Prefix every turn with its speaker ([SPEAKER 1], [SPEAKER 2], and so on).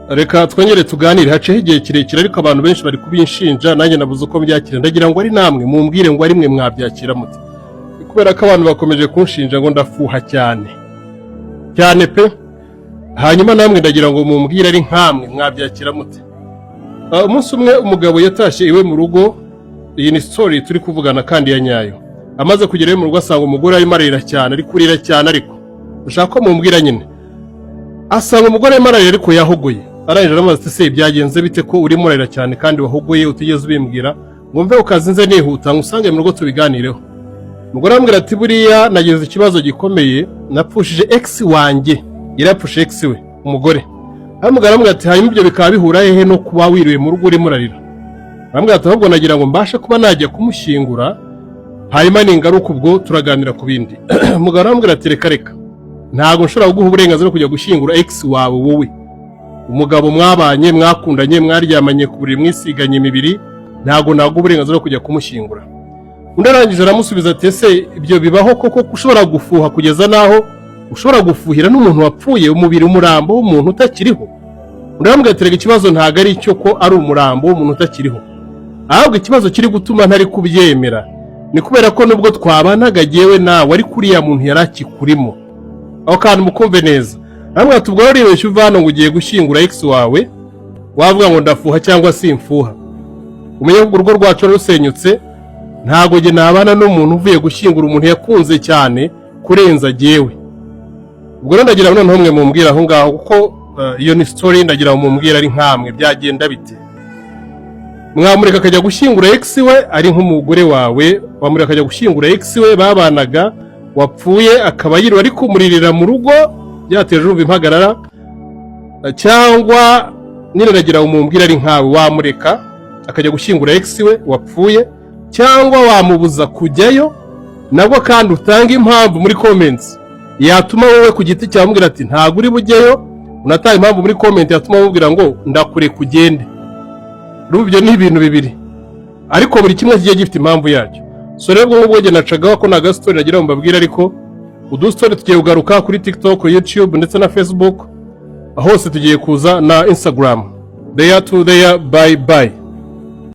[SPEAKER 1] reka twongere tuganire haceho igihe kirekire ariko abantu benshi bari kubinshinja nanjye nabuze uko byakira ndagira ngo ari namwe mumbwire ngo ari mwe mwabyakira muti kubera ko abantu bakomeje kunshinja ngo ndafuha cyane pe hanyuma namwe ndagira ngo mumbwire ari nkamwe mwabyakira muti umunsi umwe umugabo yatashye iwe mu rugo iyi ni story turi kuvugana kandi ya nyayo amaze kugera mu rugo asanga umugore arimo ararira cyane ari kurira cyane ariko ushaka ko mumbwira nyine asanga umugore arimo ararira ariko yahogoye arangije aramaze ati se byagenze bite ko urimo urarira cyane kandi wahogoye utigeze ubimbwira ngo mve ukazinze nihuta ngusange mu rugo tubiganireho umugore arambwira ati buriya nagize ikibazo gikomeye napfushije ex wanjye yarapfushe ex we umugore arambwira ati hanyuma ibyo bikaba bihura hehe no kuba wiriwe mu rugo urimo urarira arambwira ati ahubwo nagira ngo mbashe kuba najya kumushyingura hanyuma ningaruka ubwo turaganira ku bindi umugabo arambwira ati reka ntabwo nshobora guha uburenganzira bwo kujya gushyingura ex wawe wowe umugabo mwabanye mwakundanye mwaryamanye ku buriri mwisiganye imibiri ntabwo naguha uburenganzira bwo kujya kumushyingura undi arangije aramusubiza ati ese ibyo bibaho koko ushobora gufuha kugeza naho ushobora gufuhira n'umuntu wapfuye umubiri umurambo w'umuntu utakiriho undi arambwira ati ikibazo ntabwo ari icyo ko ari umurambo w'umuntu utakiriho ahubwo ikibazo kiri gutuma ntari kubyemera ni kubera ko nubwo twabanaga yewe nawe ari kuriya muntu yari akikurimo aho kandi mukumve neza arambwira ati ubwo rero uvana ngo ugiye gushyingura ex wawe wavuga ngo ndafuha cyangwa simfuha umenye ko urugo rwacu rusenyutse ntago nge nabana n'umuntu uvuye gushyingura umuntu yakunze cyane kurenza jewe ubwo rero ndagira ngo noneho mwe mumbwira aho ngaho kuko iyo ni story ndagira ngo mumbwira ari nkamwe byagenda bite mwamureka akajya gushyingura ex we ari nk'umugore wawe wamureka akajya gushyingura ex we babanaga wapfuye akaba yiriwe ari kumuririra mu rugo byateje urumva impagarara cyangwa nine ndagira ngo mumbwira ari nkawe wamureka akajya gushyingura ex we wapfuye cyangwa wamubuza kujyayo nabwo kandi utanga impamvu muri comments yatuma wowe ku giti cyawe umbwira ati ntago uri bujyeyo unatanga impamvu muri comment yatuma umubwira ngo ndakure kugende rubyo ni ibintu bibiri ariko buri kimwe kigiye gifite impamvu yacyo so rero ubwo nge nacagaho ko naga story nagira ngo mbabwire ariko udu story tugiye kugaruka kuri TikTok YouTube ndetse na Facebook hose tugiye kuza na Instagram there to there bye